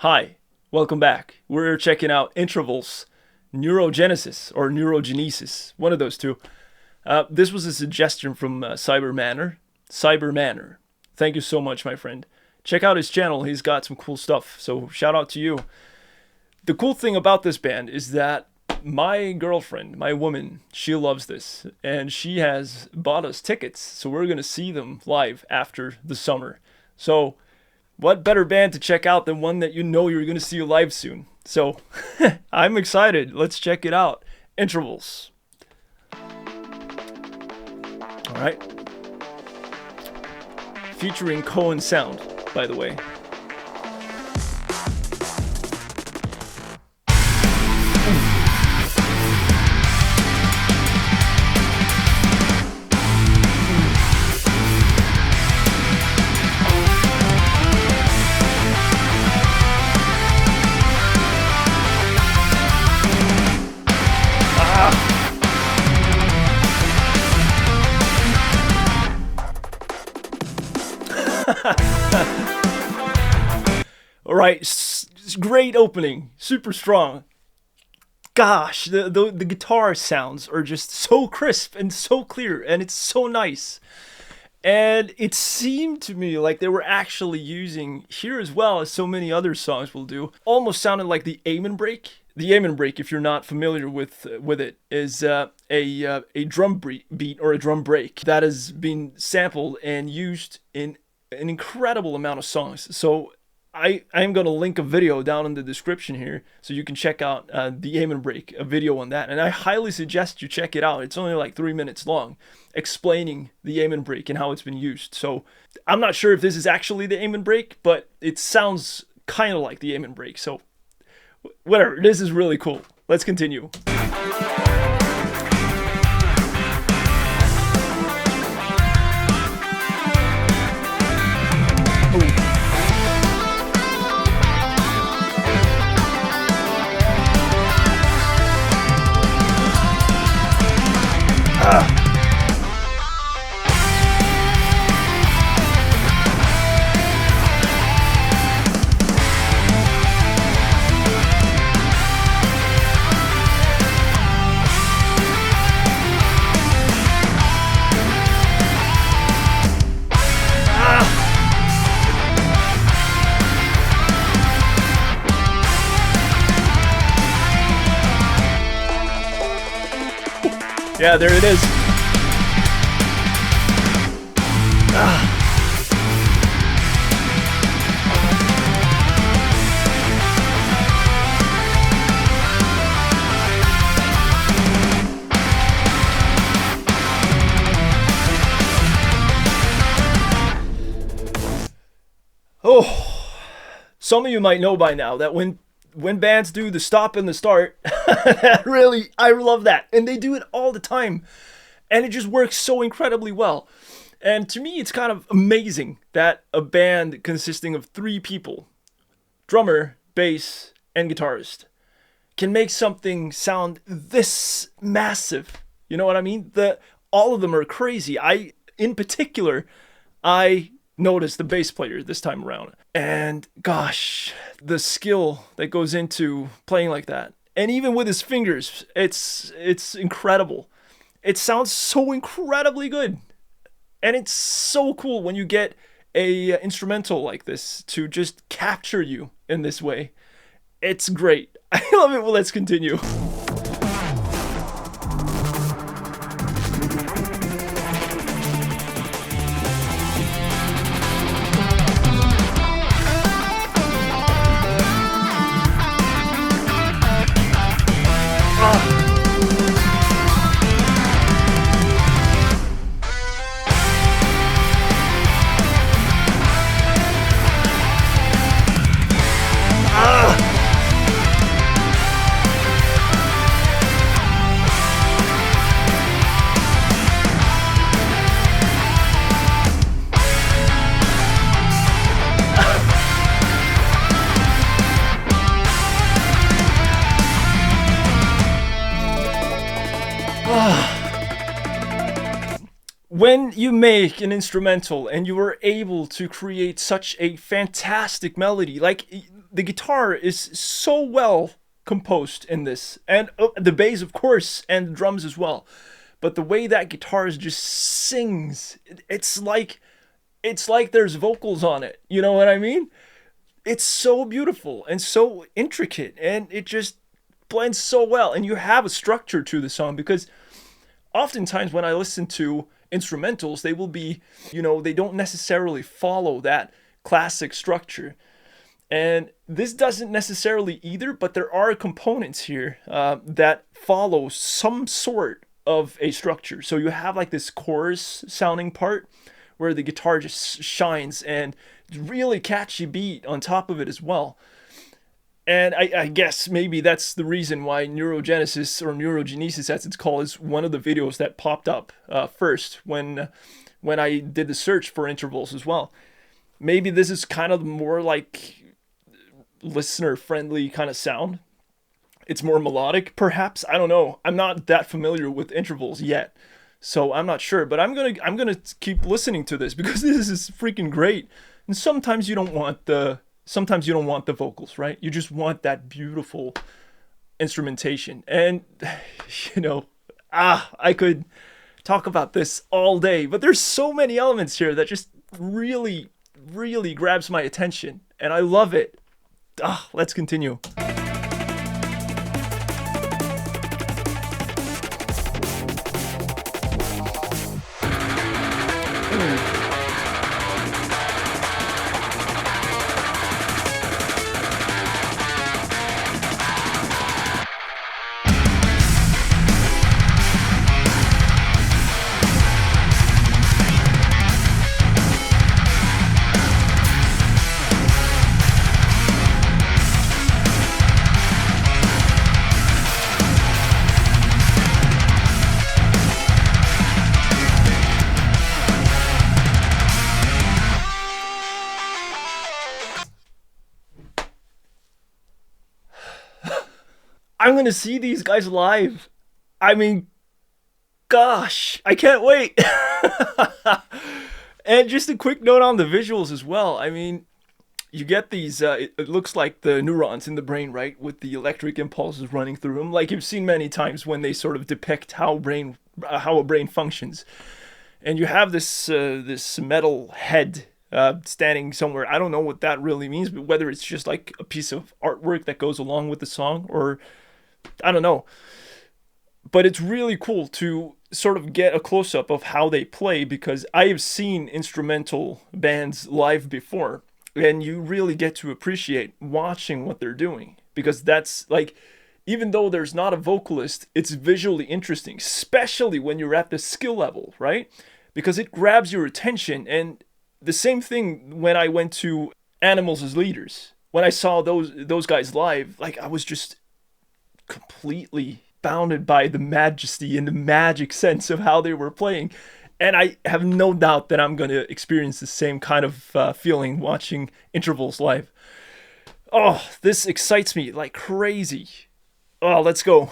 Hi, welcome back. We're checking out intervals, neurogenesis or neurogenesis, one of those two. This was a suggestion from Cyber Manor. Cyber Manor. Thank you so much, my friend. Check out his channel. He's got some cool stuff. So shout out to you. The cool thing about this band is that my girlfriend, my woman, she loves this, and she has bought us tickets. So we're gonna see them live after the summer. So what better band to check out than one that you know you're going to see live soon? So I'm excited. Let's check it out. Intervals. All right. Featuring Cohen Sound, by the way. All right, great opening, super strong. Gosh, the guitar sounds are just so crisp and so clear, and it's so nice. And it seemed to me like they were actually using here, as well as so many other songs will do, almost sounded like the Amen break. The Amen break, if you're not familiar with it, is a drum beat or a drum break that has been sampled and used in an incredible amount of songs. So I'm going to link a video down in the description here so you can check out the Amen break, a video on that. And I highly suggest you check it out. It's only like 3 minutes long, explaining the Amen break and how it's been used. So I'm not sure if this is actually the Amen break, but it sounds kind of like the Amen break. So whatever, this is really cool. Let's continue. Yeah, there it is. Oh, some of you might know by now that when bands do the stop and the start, I love that. And they do it all the time. And it just works so incredibly well. And to me, it's kind of amazing that a band consisting of 3 people, drummer, bass, and guitarist, can make something sound this massive. You know what I mean? All of them are crazy. In particular, I noticed the bass player this time around. And gosh, the skill that goes into playing like that. And even with his fingers, it's incredible. It sounds so incredibly good. And it's so cool when you get a instrumental like this to just capture you in this way. It's great. I love it. Well, let's continue. When you make an instrumental and you are able to create such a fantastic melody, like the guitar is so well composed in this, and the bass, of course, and the drums as well. But the way that guitar just sings, it's like there's vocals on it. You know what I mean? It's so beautiful and so intricate, and it just blends so well. And you have a structure to the song, because oftentimes when I listen to instrumentals, they will be, they don't necessarily follow that classic structure. And this doesn't necessarily either, but there are components here that follow some sort of a structure. So you have like this chorus sounding part where the guitar just shines, and really catchy beat on top of it as well. And I guess maybe that's the reason why Neurogenesis, or Neurogenesis as it's called, is one of the videos that popped up first when I did the search for intervals as well. Maybe this is kind of more like listener-friendly kind of sound. It's more melodic, perhaps. I don't know. I'm not that familiar with intervals yet, so I'm not sure. But I'm gonna keep listening to this, because this is freaking great. And sometimes you don't want the vocals, right? You just want that beautiful instrumentation. And I could talk about this all day, but there's so many elements here that just really, really grabs my attention, and I love it. Let's continue. I'm going to see these guys live. I mean, gosh, I can't wait. And just a quick note on the visuals as well. I mean, you get these, it looks like the neurons in the brain, right? With the electric impulses running through them. Like you've seen many times when they sort of depict how a brain functions. And you have this metal head standing somewhere. I don't know what that really means, but whether it's just like a piece of artwork that goes along with the song, or I don't know. But it's really cool to sort of get a close-up of how they play, because I have seen instrumental bands live before, and you really get to appreciate watching what they're doing, because that's like, even though there's not a vocalist, it's visually interesting, especially when you're at the skill level, right? Because it grabs your attention. And the same thing when I went to Animals as Leaders. When I saw those guys live, like I was just completely bounded by the majesty and the magic sense of how they were playing. And I have no doubt that I'm going to experience the same kind of feeling watching intervals live. Oh, this excites me like crazy. Oh, let's go.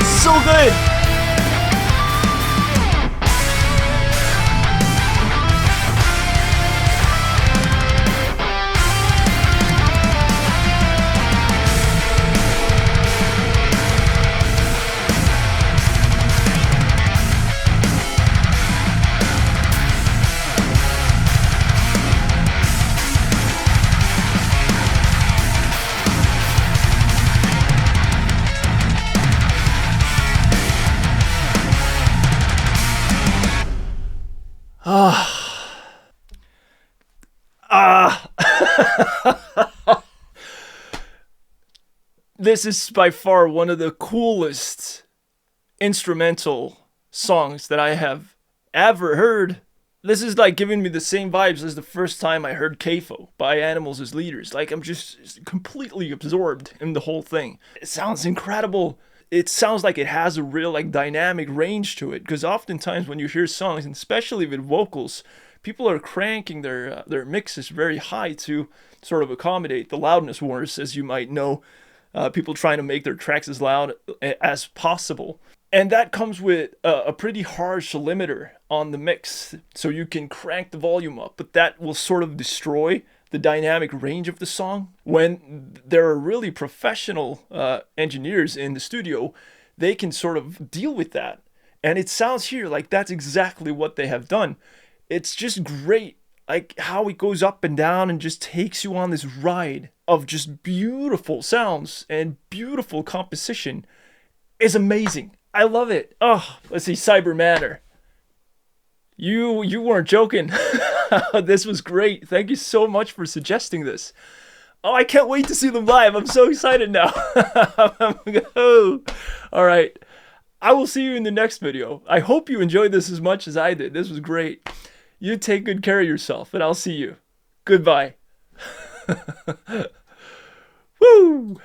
So good. This is by far one of the coolest instrumental songs that I have ever heard. This is like giving me the same vibes as the first time I heard CAFO by Animals as Leaders. Like I'm just completely absorbed in the whole thing. It sounds incredible. It sounds like it has a real like dynamic range to it. Because oftentimes when you hear songs, and especially with vocals, people are cranking their mixes very high to sort of accommodate the loudness wars, as you might know. People trying to make their tracks as loud as possible. And that comes with a pretty harsh limiter on the mix, so you can crank the volume up, but that will sort of destroy the dynamic range of the song. When there are really professional engineers in the studio, they can sort of deal with that. And it sounds here like that's exactly what they have done. It's just great, like how it goes up and down and just takes you on this ride of just beautiful sounds and beautiful composition is amazing. I love it. Oh, let's see, Cyber Manor. You weren't joking. This was great. Thank you so much for suggesting this. Oh, I can't wait to see them live. I'm so excited now. Oh. All right. I will see you in the next video. I hope you enjoyed this as much as I did. This was great. You take good care of yourself, and I'll see you. Goodbye. Woo!